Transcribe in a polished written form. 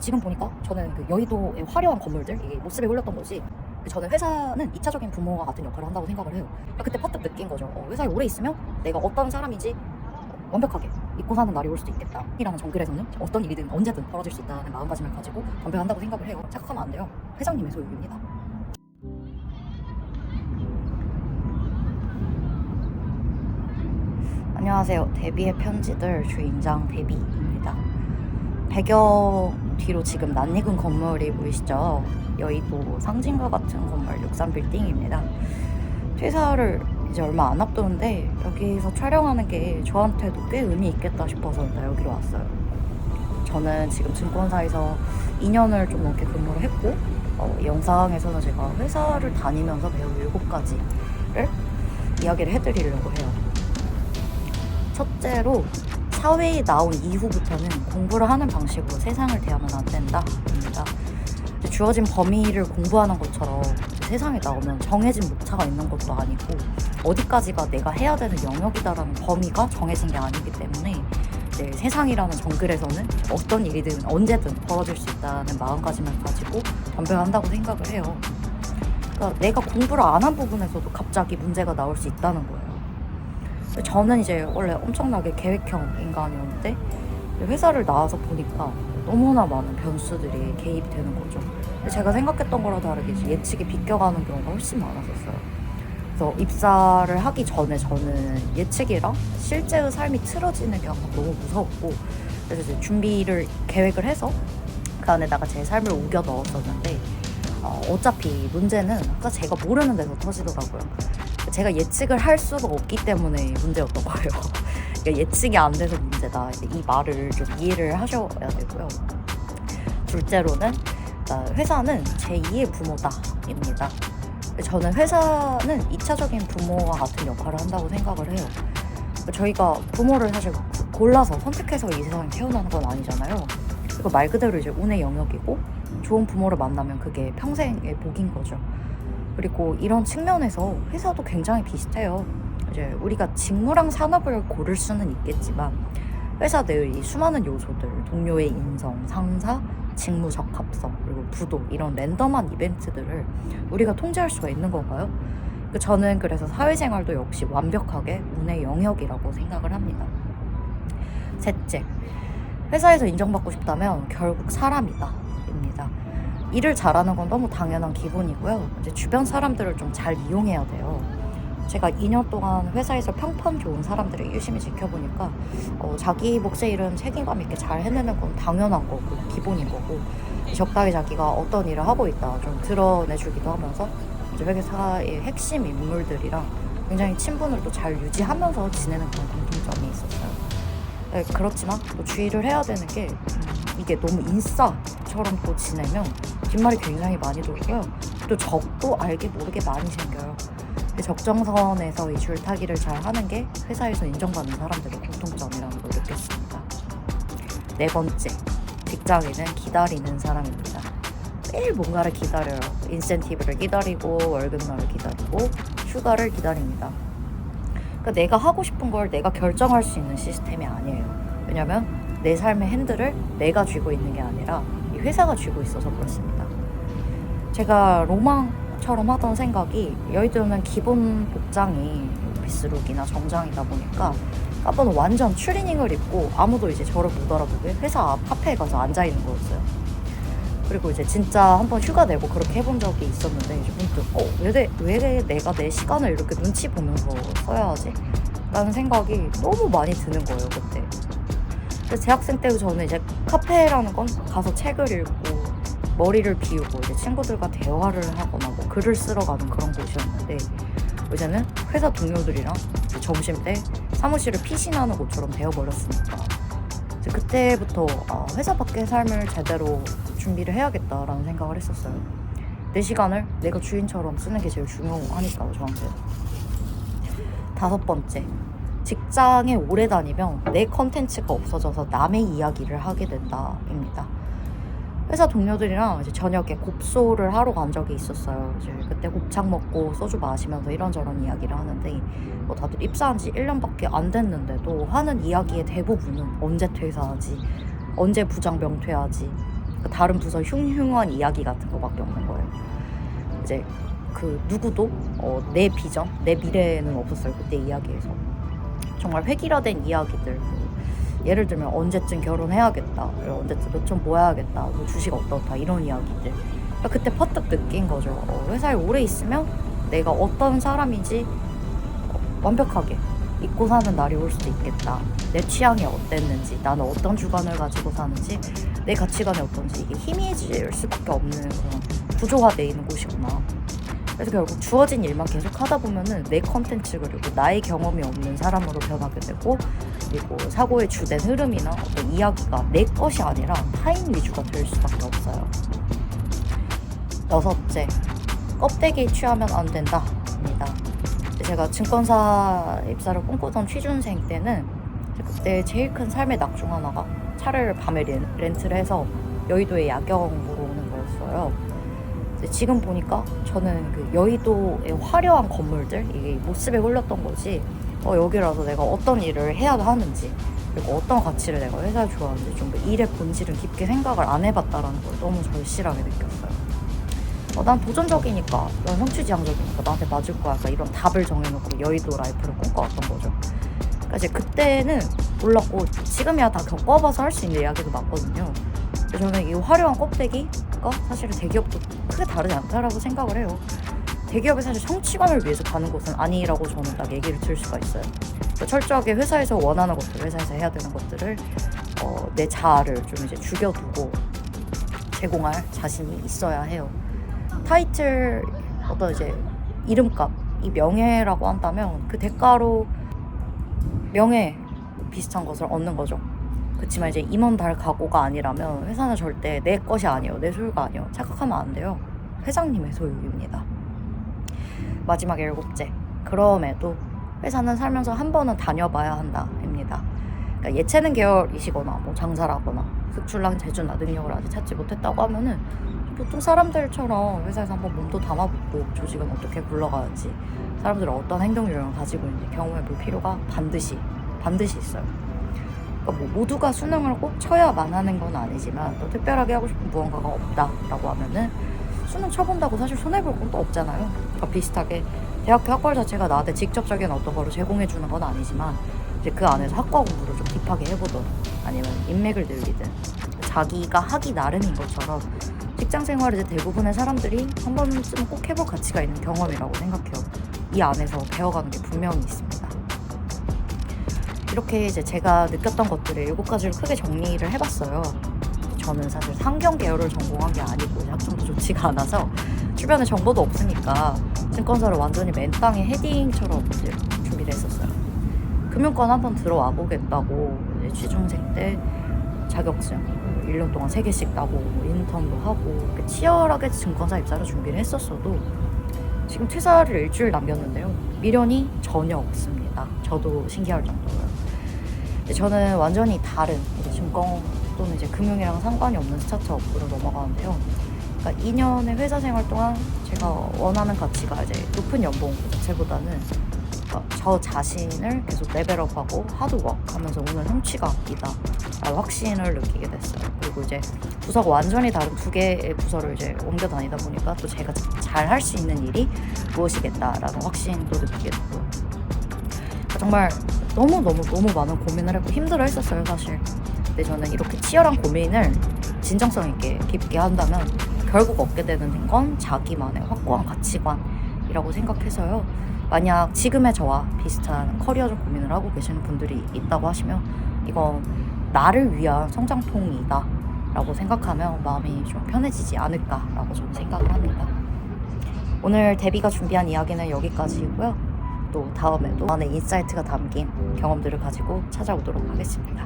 지금 보니까 저는 그 여의도의 화려한 건물들 이게 모습에 홀렸던 거지, 저는 회사는 2차적인 부모와 같은 역할을 한다고 생각을 해요. 그때 퍼뜩 느낀 거죠. 회사에 오래 있으면 내가 어떤 사람인지 완벽하게 잊고 사는 날이 올 수도 있겠다. 이라는 정글에서는 어떤 일이든 언제든 벌어질 수 있다는 마음가짐을 가지고 덤벼한다고 생각을 해요. 착각하면 안 돼요. 회장님의 소유입니다. 안녕하세요. 데뷔의 편지들 주인장 데뷔입니다. 배경 뒤로 지금 낯익은 건물이 보이시죠? 여의도 상징과 같은 건물 63빌딩입니다. 퇴사를 이제 얼마 안 앞두는데 여기서 촬영하는 게 저한테도 꽤 의미 있겠다 싶어서 일단 여기로 왔어요. 저는 지금 증권사에서 2년을 좀 넘게 근무를 했고, 영상에서는 제가 회사를 다니면서 배운 7가지를 이야기를 해드리려고 해요. 첫째로, 사회에 나온 이후부터는 공부를 하는 방식으로 세상을 대하면 안 된다입니다. 주어진 범위를 공부하는 것처럼 세상에 나오면 정해진 목차가 있는 것도 아니고 어디까지가 내가 해야 되는 영역이다라는 범위가 정해진 게 아니기 때문에 이제 세상이라는 정글에서는 어떤 일이든 언제든 벌어질 수 있다는 마음가짐을 가지고 덤벼야 한다고 생각을 해요. 그러니까 내가 공부를 안 한 부분에서도 갑자기 문제가 나올 수 있다는 거예요. 저는 이제 원래 엄청나게 계획형 인간이었는데 회사를 나와서 보니까 너무나 많은 변수들이 개입이 되는 거죠. 제가 생각했던 거랑 다르게 예측이 비껴가는 경우가 훨씬 많았었어요. 그래서 입사를 하기 전에 저는 예측이랑 실제의 삶이 틀어지는 경우가 너무 무서웠고, 그래서 이제 준비를 계획을 해서 그 안에다가 제 삶을 우겨 넣었었는데, 어차피 문제는 아까 제가 모르는 데서 터지더라고요. 제가 예측을 할 수가 없기 때문에 문제였던 거예요. 그러니까 예측이 안 돼서 문제다. 이 말을 좀 이해를 하셔야 되고요. 둘째로는 회사는 제2의 부모다입니다. 저는 회사는 2차적인 부모와 같은 역할을 한다고 생각을 해요. 저희가 부모를 사실 골라서 선택해서 이 세상에 태어나는 건 아니잖아요. 그리고 말 그대로 이제 운의 영역이고, 좋은 부모를 만나면 그게 평생의 복인 거죠. 그리고 이런 측면에서 회사도 굉장히 비슷해요. 이제 우리가 직무랑 산업을 고를 수는 있겠지만 회사 내의 이 수많은 요소들, 동료의 인성, 상사, 직무 적합성, 그리고 부도, 이런 랜덤한 이벤트들을 우리가 통제할 수가 있는 건가요? 저는 그래서 사회생활도 역시 완벽하게 운의 영역이라고 생각을 합니다. 셋째, 회사에서 인정받고 싶다면 결국 사람이다 입니다. 일을 잘하는 건 너무 당연한 기본이고요. 이제 주변 사람들을 좀 잘 이용해야 돼요. 제가 2년 동안 회사에서 평판 좋은 사람들을 유심히 지켜보니까 자기 몫의 일은 책임감 있게 잘 해내는 건 당연한 거고 기본인 거고, 적당히 자기가 어떤 일을 하고 있다 좀 드러내주기도 하면서 이제 회사의 핵심 인물들이랑 굉장히 친분을 또 잘 유지하면서 지내는 그런 공통점이 있었어요. 네, 그렇지만 또 주의를 해야 되는 게 이게 너무 인싸처럼 또 지내면 뒷말이 굉장히 많이 돌고요. 또 적도 알게 모르게 많이 생겨요. 적정선에서 이 줄타기를 잘 하는 게 회사에서 인정받는 사람들의 공통점이라는 걸 느꼈습니다. 네 번째, 직장인은 기다리는 사람입니다. 매일 뭔가를 기다려요. 인센티브를 기다리고, 월급날을 기다리고, 휴가를 기다립니다. 그러니까 내가 하고 싶은 걸 내가 결정할 수 있는 시스템이 아니에요. 왜냐면 내 삶의 핸들을 내가 쥐고 있는 게 아니라 이 회사가 쥐고 있어서 그렇습니다. 제가 로망처럼 하던 생각이, 여의도는 기본 복장이 오피스룩이나 정장이다 보니까 한번 완전 추리닝을 입고 아무도 이제 저를 못 알아보게 회사 앞 카페에 가서 앉아있는 거였어요. 그리고 이제 진짜 한번 휴가 내고 그렇게 해본 적이 있었는데, 이제 문득 왜 내가 내 시간을 이렇게 눈치 보면서 써야 하지? 라는 생각이 너무 많이 드는 거예요, 그때. 그래서 재학생 때도 저는 이제 카페라는 건 가서 책을 읽고 머리를 비우고 이제 친구들과 대화를 하거나 뭐 글을 쓰러 가는 그런 곳이었는데, 이제는 회사 동료들이랑 점심 때 사무실을 피신하는 곳처럼 되어버렸으니까 이제 그때부터 회사 밖의 삶을 제대로 준비를 해야겠다라는 생각을 했었어요. 내 시간을 내가 주인처럼 쓰는 게 제일 중요하니까요, 저한테. 다섯 번째, 직장에 오래 다니면 내 컨텐츠가 없어져서 남의 이야기를 하게 된다입니다. 회사 동료들이랑 이제 저녁에 곱소를 하러 간 적이 있었어요. 이제 그때 곱창 먹고 소주 마시면서 이런저런 이야기를 하는데, 다들 입사한 지 1년밖에 안 됐는데도 하는 이야기의 대부분은 언제 퇴사하지, 언제 부장 명퇴하지, 다른 부서 흉흉한 이야기 같은 거밖에 없는 거예요. 이제 그 누구도 내 비전, 내 미래는 없었어요. 그때 이야기에서 정말 획일화된 이야기들. 예를 들면 언제쯤 결혼해야겠다, 언제쯤 몇 점 모아야겠다, 뭐 주식 어떻다, 이런 이야기들. 그때 퍼뜩 느낀 거죠. 회사에 오래 있으면 내가 어떤 사람인지 완벽하게 잊고 사는 날이 올 수도 있겠다. 내 취향이 어땠는지, 나는 어떤 주관을 가지고 사는지, 내 가치관이 어떤지, 이게 희미해질 수밖에 없는 그런 구조화되어 있는 곳이구나. 그래서 결국 주어진 일만 계속 하다 보면은 내 컨텐츠, 그리고 나의 경험이 없는 사람으로 변하게 되고, 그리고 사고의 주된 흐름이나 어떤 이야기가 내 것이 아니라 타인 위주가 될 수밖에 없어요. 6째, 껍데기 취하면 안 된다입니다. 제가 증권사 입사를 꿈꾸던 취준생 때는 그때 제일 큰 삶의 낙 중 하나가 차를 밤에 렌트를 해서 여의도에 야경으로 오는 거였어요. 지금 보니까 저는 그 여의도의 화려한 건물들, 이게 모습에 홀렸던 거지, 여기라서 내가 어떤 일을 해야 하는지, 그리고 어떤 가치를 내가 회사에 좋아하는지 좀 더 일의 본질은 깊게 생각을 안 해봤다라는 걸 너무 절실하게 느꼈어요. 난 도전적이니까, 난 성취지향적이니까 나한테 맞을 거야, 약간 이런 답을 정해놓고 여의도 라이프를 꿈꿔왔던 거죠. 그러니까 이제 그때는 몰랐고, 지금이야 다 겪어봐서 할 수 있는 이야기도 맞거든요. 저는 이 화려한 껍데기가 사실은 대기업도 크게 다르지 않다라고 생각을 해요. 대기업이 사실 성취감을 위해서 가는 곳은 아니라고 저는 딱 얘기를 들 수가 있어요. 그러니까 철저하게 회사에서 원하는 것들, 회사에서 해야 되는 것들을 내 자아를 좀 이제 죽여두고 제공할 자신이 있어야 해요. 타이틀, 어떤 이제 이름값, 이 명예라고 한다면 그 대가로 명예 비슷한 것을 얻는 거죠. 그렇지만 이제 임원 달 각오가 아니라면 회사는 절대 내 것이 아니에요, 내 소유가 아니에요, 착각하면 안 돼요. 회장님의 소유입니다. 마지막 7째, 그럼에도 회사는 살면서 한 번은 다녀봐야 한다입니다. 그러니까 예체능 계열이시거나 뭐 장사라거나 특출난 재주나 능력을 아직 찾지 못했다고 하면은 보통 사람들처럼 회사에서 한번 몸도 담아보고 조직은 어떻게 굴러가는지, 사람들은 어떤 행동 유형을 가지고 있는지 경험해 볼 필요가 반드시 있어요. 그러니까 뭐 모두가 수능을 꼭 쳐야만 하는 건 아니지만, 또 특별하게 하고 싶은 무언가가 없다라고 하면은 수능 쳐본다고 사실 손해볼 것도 없잖아요. 그러니까 비슷하게 대학교 학벌 자체가 나한테 직접적인 어떤 거를 제공해주는 건 아니지만, 이제 그 안에서 학과 공부를 좀 딥하게 해보든, 아니면 인맥을 늘리든, 자기가 하기 나름인 것처럼 직장 생활을 이제 대부분의 사람들이 한 번쯤은 꼭 해볼 가치가 있는 경험이라고 생각해요. 이 안에서 배워가는 게 분명히 있습니다. 이렇게 이제 제가 느꼈던 것들을 7가지를 크게 정리를 해봤어요. 저는 사실 상경 계열을 전공한 게 아니고 학점도 좋지가 않아서 주변에 정보도 없으니까 증권사를 완전히 맨 땅에 헤딩처럼 이제 준비를 했었어요. 금융권 한번 들어와 보겠다고 이제 취준생 때 자격증 1년 동안 3개씩 따고 인턴도 하고 이렇게 치열하게 증권사 입사를 준비를 했었어도 지금 퇴사를 일주일 남겼는데요, 미련이 전혀 없습니다. 저도 신기할 정도로요. 근데 저는 완전히 다른 이제 증권 또는 이제 금융이랑 상관이 없는 스타트업으로 넘어가는데요. 그러니까 2년의 회사 생활 동안 제가 원하는 가치가 이제 높은 연봉 자체보다는 저 자신을 계속 레벨업하고 하드워크하면서 오는 성취감이다 라는 확신을 느끼게 됐어요. 그리고 이제 부서가 완전히 다른 2개의 부서를 이제 옮겨 다니다 보니까 또 제가 잘 할 수 있는 일이 무엇이겠다라는 확신도 느끼게 됐고요. 정말 너무 많은 고민을 했고 힘들어 했었어요, 사실. 근데 저는 이렇게 치열한 고민을 진정성 있게 깊게 한다면 결국 얻게 되는 건 자기만의 확고한 가치관이라고 생각해서요. 만약 지금의 저와 비슷한 커리어적 고민을 하고 계시는 분들이 있다고 하시면 이건 나를 위한 성장통이다 라고 생각하면 마음이 좀 편해지지 않을까 라고 저는 생각을 합니다. 오늘 데비가 준비한 이야기는 여기까지이고요. 또 다음에도 안에 인사이트가 담긴 경험들을 가지고 찾아오도록 하겠습니다.